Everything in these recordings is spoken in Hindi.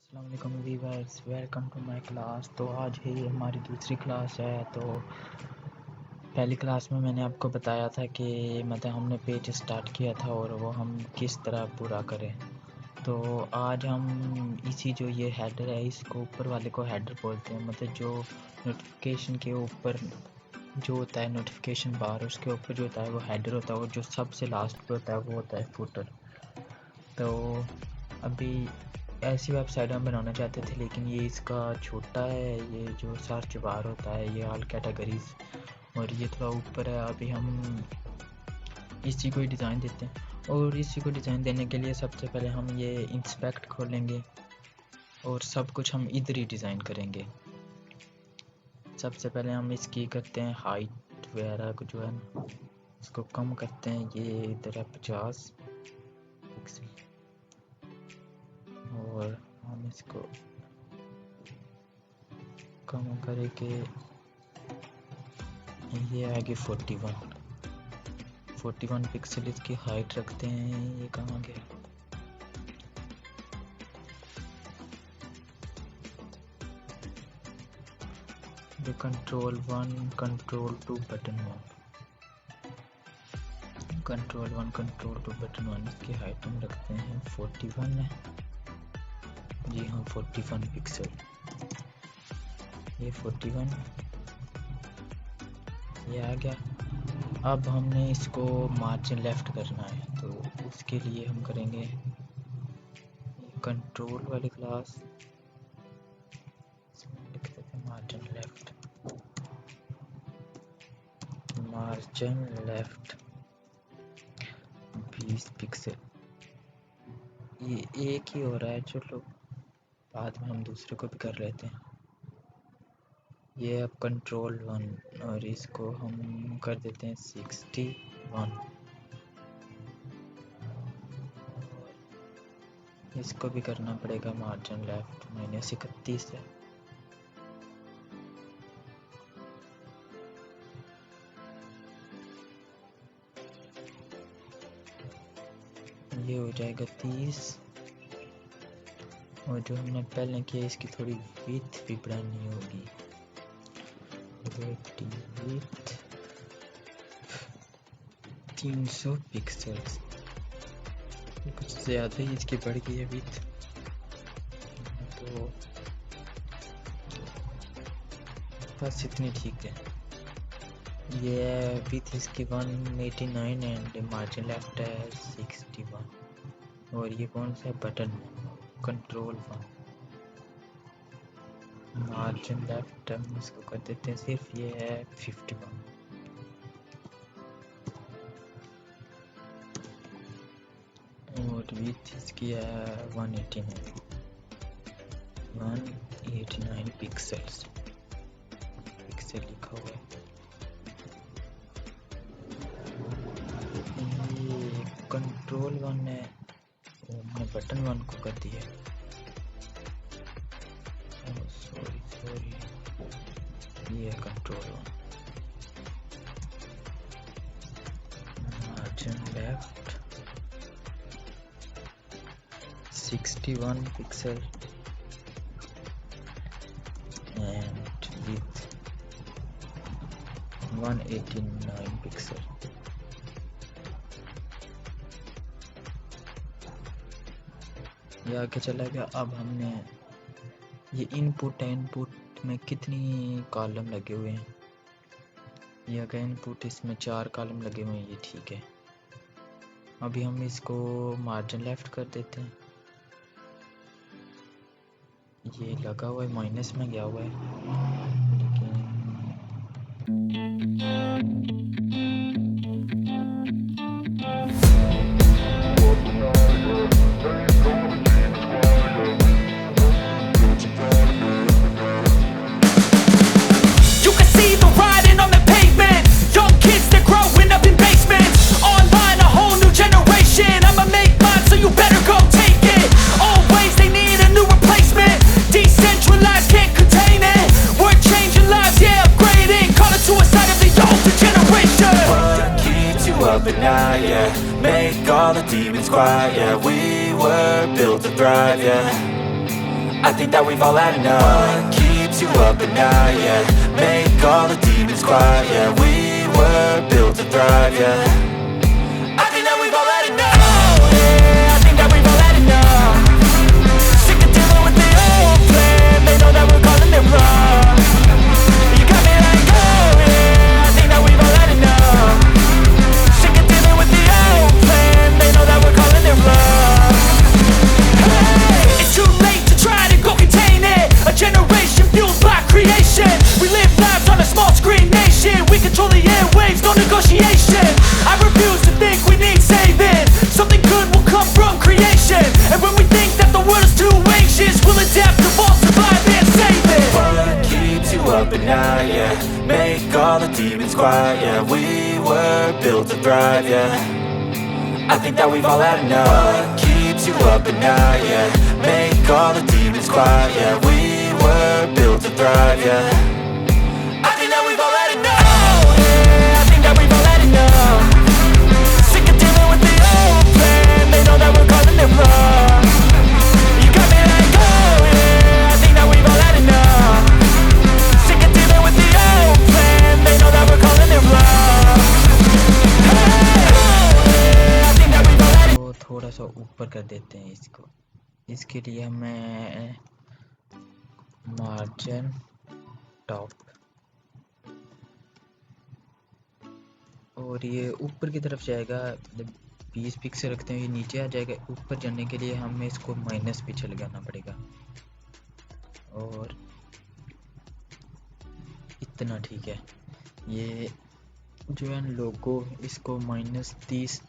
अस्सलाम वालेकुम viewers, welcome to my class. तो आज ही हमारी दूसरी क्लास है। तो पहली क्लास में मैंने आपको बताया था कि मतलब हमने पेज स्टार्ट किया था और वो हम किस तरह पूरा करें। तो आज हम इसी जो ये हेडर है इसको ऊपर वाले को हेडर बोलते हैं। मतलब जो नोटिफिकेशन के ऊपर जो होता है नोटिफिकेशन बार उसके ऊपर जो होता है वो हेडर होता है और जो सबसे लास्ट पे होता है वो होता है फुटर। तो अभी ऐसी वेबसाइट हम बनाना चाहते थे लेकिन ये इसका छोटा है, ये जो सर्च बार होता है ये ऑल कैटेगरीज और ये थोड़ा ऊपर है। अभी हम इसी को ही डिज़ाइन देते हैं और इसी को डिज़ाइन देने के लिए सबसे पहले हम ये इंस्पेक्ट खोलेंगे और सब कुछ हम इधर ही डिज़ाइन करेंगे। सबसे पहले हम इसकी करते हैं हाइट वगैरह को जो है ना इसको कम करते हैं। ये इधर है 50 पिक्सल और हम इसको कम करके ये आगे 41 पिक्सल इसकी हाइट रखते हैं। ये कहाँ गया? कंट्रोल 1 कंट्रोल 2 बटन 1 इसकी हाइट हम रखते हैं 41 है जी हाँ 41 पिक्सल। ये 41 ये आ गया। अब हमने इसको मार्जिन लेफ्ट करना है तो उसके लिए हम करेंगे कंट्रोल वाली क्लास लिख देते हैं मार्जिन लेफ्ट 20 पिक्सल। ये एक ही हो रहा है, चलो बाद में हम दूसरे को भी कर लेते हैं। ये अब कंट्रोल 1 और इसको हम कर देते हैं 61। इसको भी करना पड़ेगा मार्जिन लेफ्ट -31 है। ये हो जाएगा 30 और जो हमने पहले किया इसकी थोड़ी विड्थ भी बढ़ानी होगी। विड्थ 300 पिक्सल्स, कुछ ज़्यादा ही इसकी बढ़ गई है विड्थ। तो बस इतनी ठीक है। ये विड्थ इसकी 189 एंड मार्जिन लेफ्ट है 61 और ये कौन सा बटन कंट्रोल 1 मार्जिन लेफ्ट हम इसको कर देते हैं सिर्फ ये है 51 और विड्थ इसकी है 189 पिक्सल लिखा हुआ है। ये कंट्रोल 1 है, मैंने बटन 1 को कर दिया। सॉरी ये control 1 margin left 61 pixel and width 189 pixel. ये आगे चला गया। अब हमने ये इनपुट में कितनी कॉलम लगे हुए हैं, ये अगर इनपुट इसमें 4 कॉलम लगे हुए हैं, ये ठीक है। अभी हम इसको मार्जिन लेफ्ट कर देते हैं। ये लगा हुआ है माइनस में गया हुआ है at night, yeah. Make all the demons quiet, yeah. We were built to thrive, yeah. I think that we've all had enough. What keeps you up at night, yeah? Make all the demons quiet, yeah. We were built to thrive, yeah. I think that we've all had enough. Oh, yeah, I think that we've all had enough. Sick of dealing with the old plan. They know that we're calling it wrong. You got me like, oh, yeah, I think that we've all had enough. Sick of dealing with the old plan. They know that we're calling it wrong. Hey, it's too late to try to go contain it. A generation fueled by creation. We live lives on a small screen nation. We control the airwaves, no negotiation. I refuse to think we need saving. Something good will come from creation. And when we think that the world is too anxious, we'll adapt, evolve, survive and save it. What keeps you up at night, yeah? Make all the demons quiet, yeah. We were built to thrive, yeah. I think that we've all had enough. What keeps you up at night, yeah? Make all the demons quiet, yeah. We were built to thrive, yeah. I think that we've all had enough. Oh, yeah, I think that we've all had enough. Sick of dealing with the old plan. They know that we're calling it wrong. You got me like, oh, yeah, I think that we've all had enough. Sick of dealing with the old plan. They know that we're calling it wrong. तो थोड़ा सा ऊपर कर देते हैं इसको। इसके लिए हमें मार्जिन टॉप और ये ऊपर की तरफ जाएगा, 20 पिक्सल रखते हैं, ये नीचे आ जाएगा। ऊपर जाने के लिए हमें इसको माइनस पे चले जाना पड़ेगा और इतना ठीक है। ये जो है लोगो, इसको -30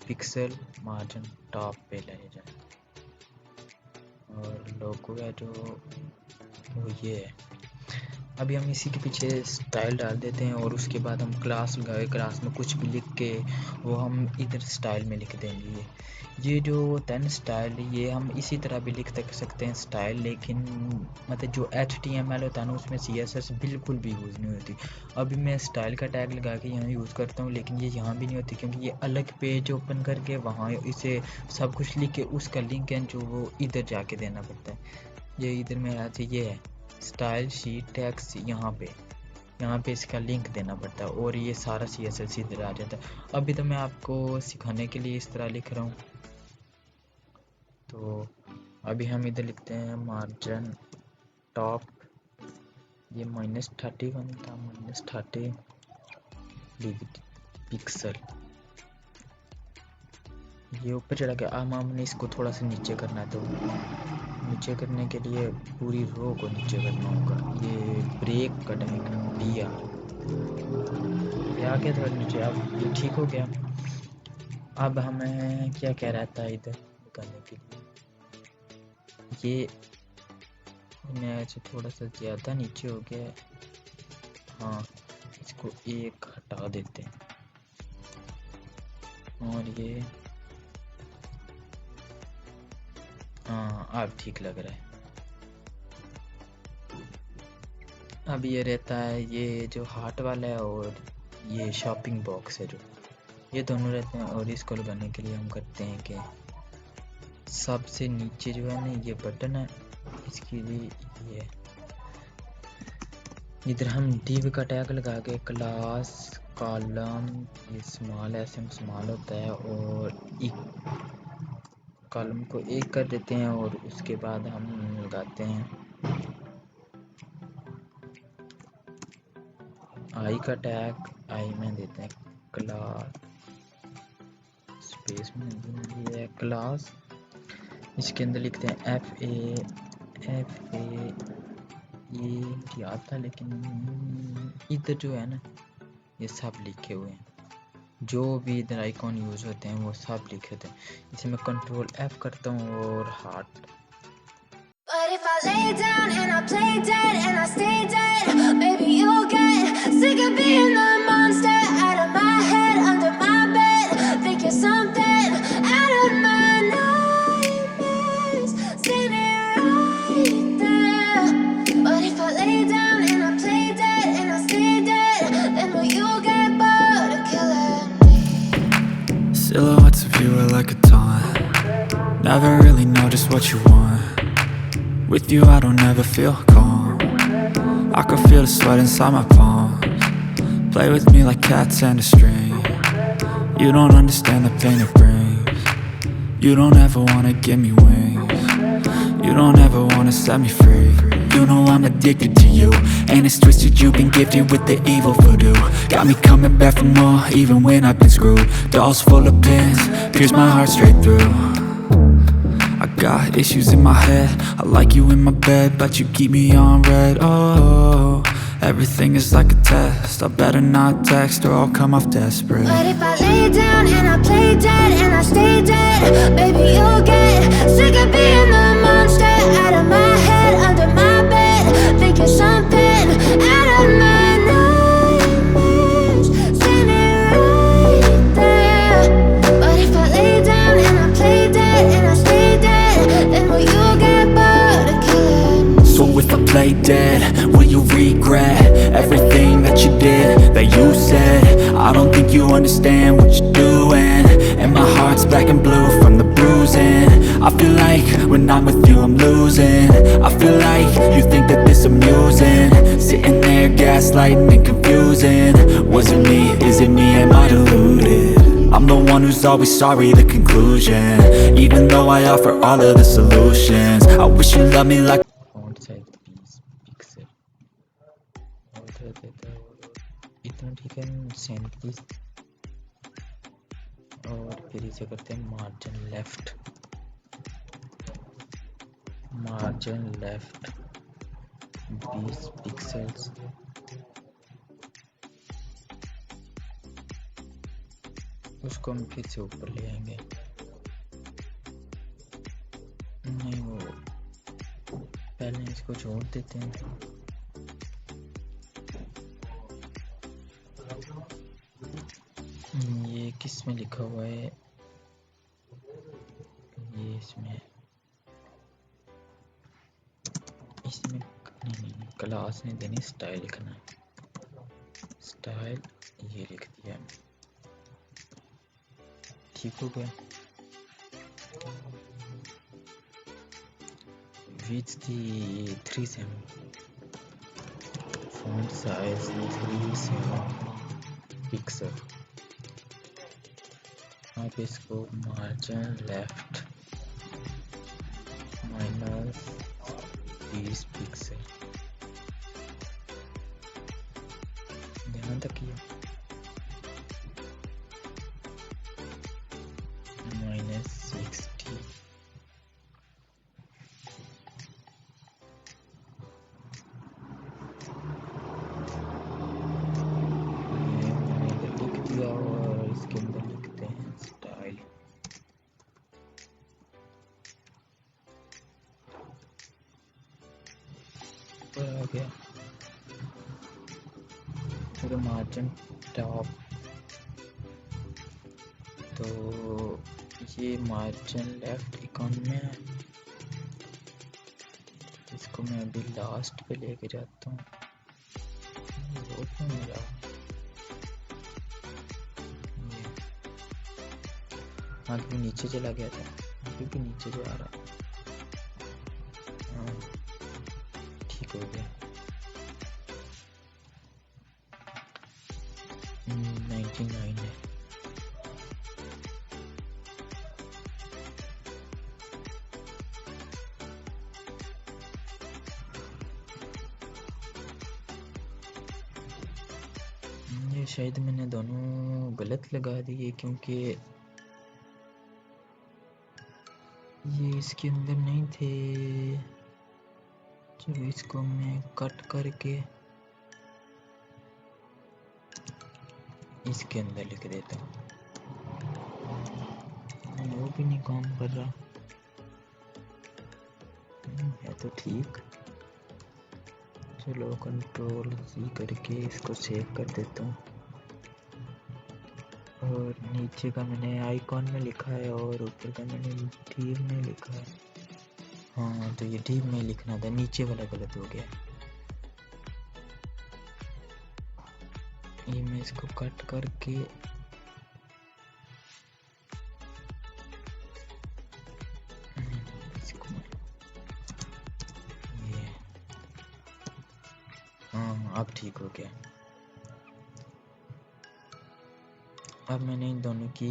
पिक्सल मार्जिन टॉप पे ले जाए और लोगो है जो वो ये है। अभी हम इसी के पीछे स्टाइल डाल देते हैं और उसके बाद हम क्लास लगाए, क्लास में कुछ भी लिख के वो हम इधर स्टाइल में लिख देंगे। ये जो होता है ना स्टाइल, ये हम इसी तरह भी लिख सकते हैं स्टाइल, लेकिन मतलब जो HTML होता है ना उसमें CSS बिल्कुल भी यूज़ नहीं होती। अभी मैं स्टाइल का टैग लगा के यहाँ यूज़ करता हूँ, लेकिन ये यहाँ भी नहीं होती क्योंकि ये अलग पेज ओपन करके वहाँ इसे सब कुछ लिख के उसका लिंक है जो वो इधर जाके देना पड़ता है। ये इधर मेरा ये है स्टाइल शीट टैग्स, यहाँ पे इसका लिंक देना पड़ता है और ये सारा CSS इधर आ जाता है। अभी तो मैं आपको सिखाने के लिए इस तरह लिख रहा हूँ। तो अभी हम इधर लिखते हैं मार्जिन टॉप, ये -31 था, -30 पिक्सल। ये ऊपर चढ़ा गया। अब हमने इसको थोड़ा सा नीचे करना है, तो नीचे करने के लिए पूरी रो को नीचे करना होगा। ये ब्रेक कटेगा दिया, ये आ गया थोड़ा नीचे, अब ये ठीक हो गया। अब हमें क्या कह रहा था इधर करने के लिए, ये मैं ऐसे थोड़ा सा ज़्यादा नीचे हो गया। हाँ, इसको एक हटा देते हैं और ये हाँ अब ठीक लग रहा है। अब ये रहता है ये जो हार्ट वाला है और ये शॉपिंग बॉक्स है जो, ये दोनों रहते हैं। और इसको लगाने के लिए हम करते हैं कि सबसे नीचे जो है ना ये बटन है, इसके लिए ये इधर हम div का टैग लगा के क्लास कॉलम, ये स्मॉल SM स्मॉल होता है और कॉलम को 1 कर देते हैं और उसके बाद हम लगाते हैं आई का टैग, आई में देते हैं क्लास स्पेस में ये है क्लास, इसके अंदर लिखते हैं FA ये याद था लेकिन इधर जो है ना ये सब लिखे हुए हैं, जो भी इधर आइकॉन यूज़ होते हैं वो सब लिखे होते हैं। इसे मैं Ctrl F करता हूँ और heart. But if I lay down and I play dead and I stay dead, maybe you'll get sick of being the monster out of my head, under my bed. Think you're something out of my nightmares, standing right there. But if I lay down and I play dead and I stay dead, then will you get bored of killing me? Silhouettes of you are like a taunt. Never really know just what you want. With you I don't ever feel calm. I can feel the sweat inside my palms. Play with me like cats and a string. You don't understand the pain it brings. You don't ever wanna give me wings. You don't ever wanna set me free. You know I'm addicted to you, and it's twisted, you've been gifted with the evil voodoo. Got me coming back for more, even when I've been screwed. Dolls full of pins, pierce my heart straight through. I got issues in my head, I like you in my bed, but you keep me on red. Oh, everything is like a test, I better not text or I'll come off desperate. But if I lay down and I play dead and I stay dead, baby, you'll get sick of being the monster out of my head, under my bed. Think you're something out of my nightmares, standing right there. But if I lay down and I play dead and I stay dead, then will you get bored of killing? So if I play dead, will you regret everything that you did, that you said? I don't think you understand what you're doing, and my heart's black and blue from the bruising. I feel like when I'm with you I'm losing. I feel like you think that this amusing, sitting there gaslighting and confusing. Was it me? Is it me? Am I deluded? I'm the one who's always sorry, the conclusion, even though I offer all of the solutions. I wish you loved me like font size 20 pixel और देता है वो इतना ठीक है 37 और फिर इसे करते हैं मार्जिन लेफ्ट 20 पिक्सल्स उसको हम फिर से ऊपर ले आएंगे नहीं वो पहले इसको छोड़ देते हैं ये किस में लिखा हुआ है ये इसमें नहीं क्लास नहीं देनी स्टाइल लिखना है स्टाइल ये लिख दिया ठीक हो गया width the 37 font size 37 pixel अब इसको margin left -20 पिक्सल ध्यान रखिए -60 लिख दिया और इसके अंदर लिखते हैं स्टाइल ऊपर आ गया फिर मार्जिन टॉप तो ये मार्जिन लेफ्ट इकॉन में है इसको मैं अभी लास्ट पे लेके जाता हूँ वो क्यों मिला हाँ तो नीचे चला गया था अभी भी नीचे जा रहा हाँ ठीक हो गया 99 है ये शायद मैंने दोनों गलत लगा दिए क्योंकि ये इसके अंदर नहीं थे चलो इसको मैं कट करके इसके अंदर लिख देता हूँ वो भी नहीं काम कर रहा है तो ठीक चलो कंट्रोल सी करके इसको सेव कर देता हूँ और नीचे का मैंने आइकॉन में लिखा है और ऊपर का मैंने डीप में लिखा है हाँ तो ये डीप में लिखना था नीचे वाला गलत हो गया ये मैं इसको कट करके इसको अब ठीक हो गया। अब मैंने इन दोनों की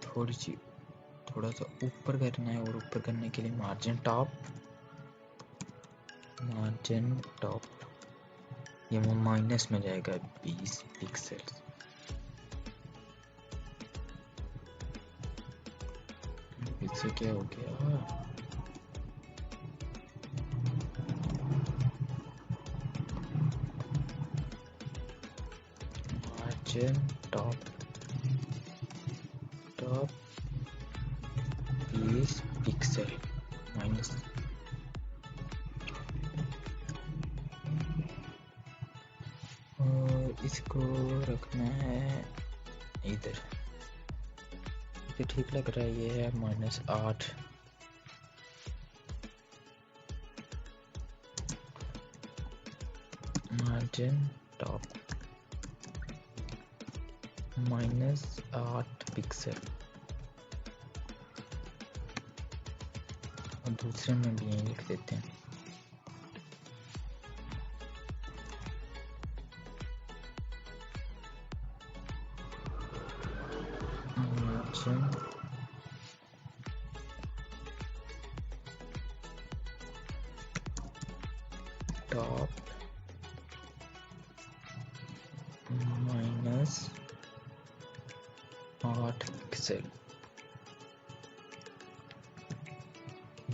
थोड़ा सा ऊपर करना है, और ऊपर करने के लिए मार्जिन टॉप ये वो माइनस में जाएगा 20 पिक्सेल्स। इससे क्या हो गया, मार्जिन टॉप 20 पिक्सल माइनस। और इसको रखना है इधर, ये ठीक लग रहा है। ये है -8। Margin top -8 pixel. और दूसरे में भी यही लिख देते हैं। Margin top -8 pixel.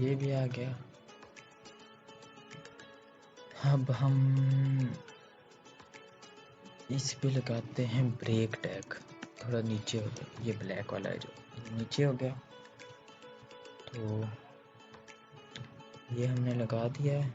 ये भी आ गया। अब हम इस पे लगाते हैं ब्रेक टैग। थोड़ा नीचे हो गया, ये ब्लैक वाला है जो नीचे हो गया, तो ये हमने लगा दिया है।